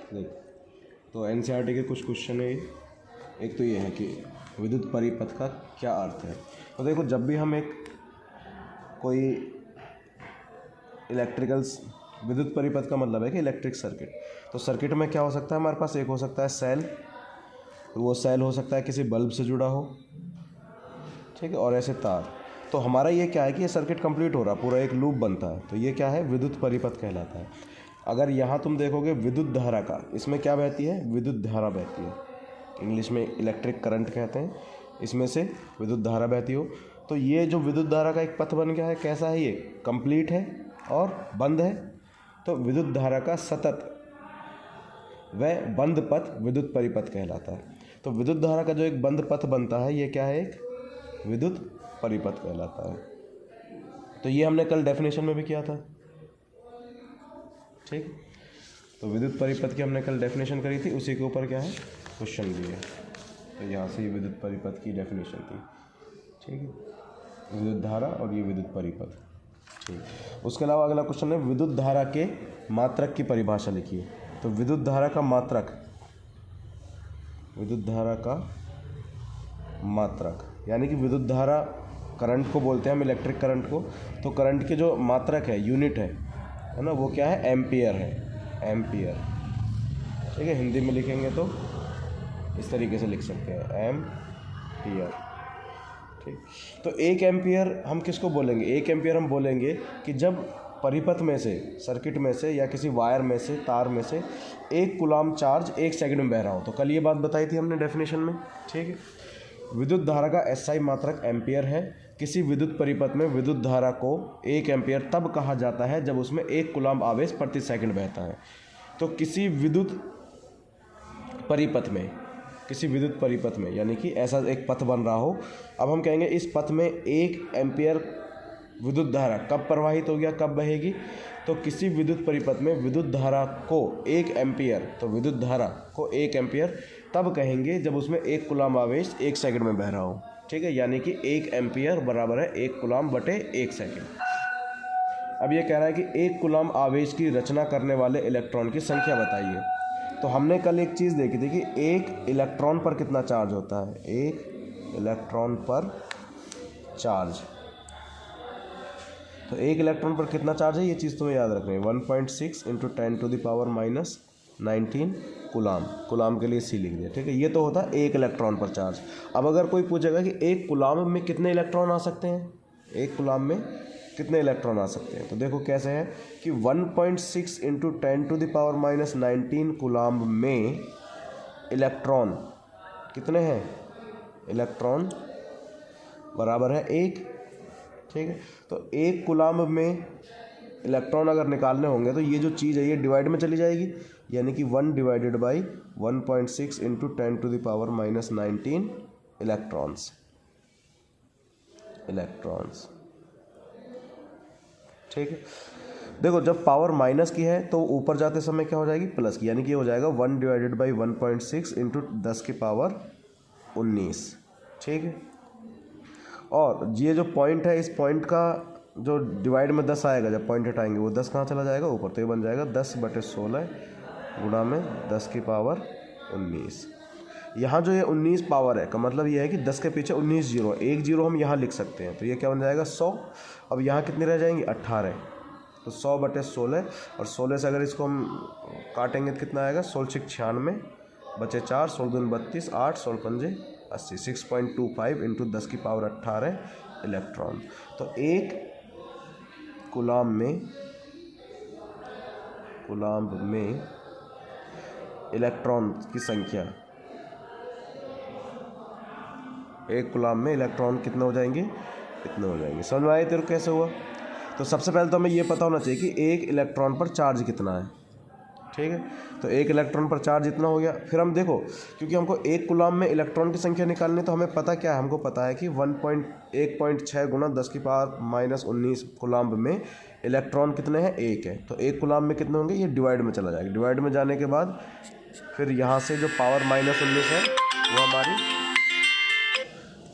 देख, तो एनसीईआरटी के कुछ क्वेश्चन है। एक तो ये है कि विद्युत परिपथ का क्या अर्थ है। तो देखो, जब भी हम एक कोई विद्युत परिपथ का मतलब है कि इलेक्ट्रिक सर्किट। तो सर्किट में क्या हो सकता है हमारे पास, एक हो सकता है सेल, वो सेल हो सकता है किसी बल्ब से जुड़ा हो, ठीक है, और ऐसे तार। तो हमारा ये क्या है कि ये सर्किट कंप्लीट हो रहा, पूरा एक लूप बनता है, तो ये क्या है, विद्युत परिपथ कहलाता है। अगर यहाँ तुम देखोगे विद्युत धारा का, इसमें क्या बहती है, विद्युत धारा बहती है, इंग्लिश में इलेक्ट्रिक करंट कहते हैं, इसमें से विद्युत धारा बहती हो। तो ये जो विद्युत धारा का एक पथ बन गया है, कैसा है ये, कंप्लीट है और बंद है। तो विद्युत धारा का सतत व बंद पथ विद्युत परिपथ कहलाता है। तो विद्युत धारा का जो एक बंद पथ बनता है, ये क्या है, एक विद्युत परिपथ कहलाता है। तो ये हमने कल डेफिनेशन में भी किया था, ठीक। तो विद्युत परिपथ की हमने कल डेफिनेशन करी थी, उसी के ऊपर क्या है, क्वेश्चन भी है। तो यहाँ से ये विद्युत परिपथ की डेफिनेशन थी, ठीक है, विद्युत धारा और ये विद्युत परिपथ, ठीक। उसके अलावा अगला क्वेश्चन है, विद्युत धारा के मात्रक की परिभाषा लिखिए। तो विद्युत धारा का मात्रक, विद्युत धारा का मात्रक यानी कि विद्युत धारा, करंट को बोलते हैं हम, इलेक्ट्रिक करंट को। तो करंट के जो मात्रक है, यूनिट है ना, वो क्या है, एम्पियर है, एम्पियर, ठीक है। हिंदी में लिखेंगे तो इस तरीके से लिख सकते हैं, एम्पियर, ठीक। तो एक एम्पियर हम किसको बोलेंगे, एक एम्पियर हम बोलेंगे कि जब परिपथ में से, सर्किट में से या किसी वायर में से, तार में से 1 कूलाम चार्ज 1 सेकंड में बह रहा हो। तो कल ये बात बताई थी हमने डेफिनेशन में, ठीक है। विद्युत धारा का एसआई मात्रक एम्पियर है। किसी विद्युत परिपथ में विद्युत धारा को 1 एम्पियर तब कहा जाता है जब उसमें 1 कूलाम आवेश प्रति सेकंड बहता है। तो किसी विद्युत परिपथ में यानी कि ऐसा एक पथ बन रहा हो, अब हम कहेंगे इस पथ में 1 एम्पियर विद्युत धारा कब प्रवाहित हो गया, कब बहेगी। तो किसी विद्युत परिपथ में विद्युत धारा को 1 एम्पियर, तो विद्युत धारा को 1 एम्पियर तब कहेंगे जब उसमें 1 कूलाम आवेश 1 सेकंड में बह रहा हो, ठीक है। यानी कि 1 एम्पियर बराबर है 1 कूलाम बटे 1 सेकंड। अब ये कह रहा है कि 1 कूलाम आवेश की रचना करने वाले इलेक्ट्रॉन की संख्या बताइए। तो हमने कल एक चीज़ देखी थी कि 1 इलेक्ट्रॉन पर कितना चार्ज होता है, 1 इलेक्ट्रॉन पर चार्ज। तो 1 इलेक्ट्रॉन पर कितना चार्ज है, ये चीज़ तुम्हें याद रखनी है, 1.6 × 10⁻⁻⁹ कूलाम के लिए सी लिख दिया, ठीक है। ये तो होता है 1 इलेक्ट्रॉन पर चार्ज। अब अगर कोई पूछेगा कि 1 कूलाम में कितने इलेक्ट्रॉन आ सकते हैं, 1 कूलाम में कितने इलेक्ट्रॉन आ सकते हैं, तो देखो कैसे है कि 1.6 × 10⁻⁻19 कूलाम में इलेक्ट्रॉन कितने हैं, इलेक्ट्रॉन बराबर है 1, ठीक है। तो 1 कूलाम में इलेक्ट्रॉन अगर निकालने होंगे तो ये जो चीज़ है ये डिवाइड में चली जाएगी, यानी कि 1 / 1.6 × 10⁻⁻19 इलेक्ट्रॉन्स, ठीक है। देखो, जब पावर माइनस की है तो ऊपर जाते समय क्या हो जाएगी, प्लस की, यानी कि ये हो जाएगा 1 / 1.6 × 10⁻19, ठीक है। और ये जो पॉइंट है, इस पॉइंट का जो डिवाइड में 10 आएगा, जब पॉइंट हटाएंगे वो 10 कहाँ चला जाएगा, ऊपर। तो ये बन जाएगा 10/16 गुणा में 10⁻19। यहाँ जो ये 19 पावर है का मतलब ये है कि 10 के पीछे 19 जीरो, एक जीरो हम यहाँ लिख सकते हैं। तो ये क्या बन जाएगा, 100। अब यहाँ कितने रह जाएंगे, 18। तो 100/16, और 16 से अगर इसको हम काटेंगे तो कितना आएगा, 16 × 96 बचे 4, 16 दूनी 32, 8, 16 पंजे 80, 6.25 × 10⁻18 इलेक्ट्रॉन। तो 1 कूलाम में इलेक्ट्रॉन की संख्या, 1 कूलाम में इलेक्ट्रॉन कितने हो जाएंगे, इतने हो जाएंगे। समझ में आए तेरे को कैसे हुआ। तो सबसे पहले तो हमें ये पता होना चाहिए कि 1 इलेक्ट्रॉन पर चार्ज कितना है, ठीक है। तो 1 इलेक्ट्रॉन पर चार्ज इतना हो गया। फिर हम देखो, क्योंकि हमको 1 कूलाम में इलेक्ट्रॉन की संख्या निकालनी, तो हमें पता क्या है, हमको पता है कि 1.6 × 10⁻⁻19 कूलाम में इलेक्ट्रॉन कितने हैं, 1 है। तो 1 कूलाम में कितने होंगे, ये डिवाइड में चला जाएगा। डिवाइड में जाने के बाद फिर यहाँ से जो पावर -19 है वो हमारी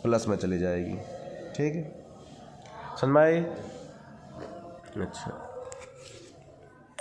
प्लस में चली जाएगी, ठीक है। समझ में आई। अच्छा।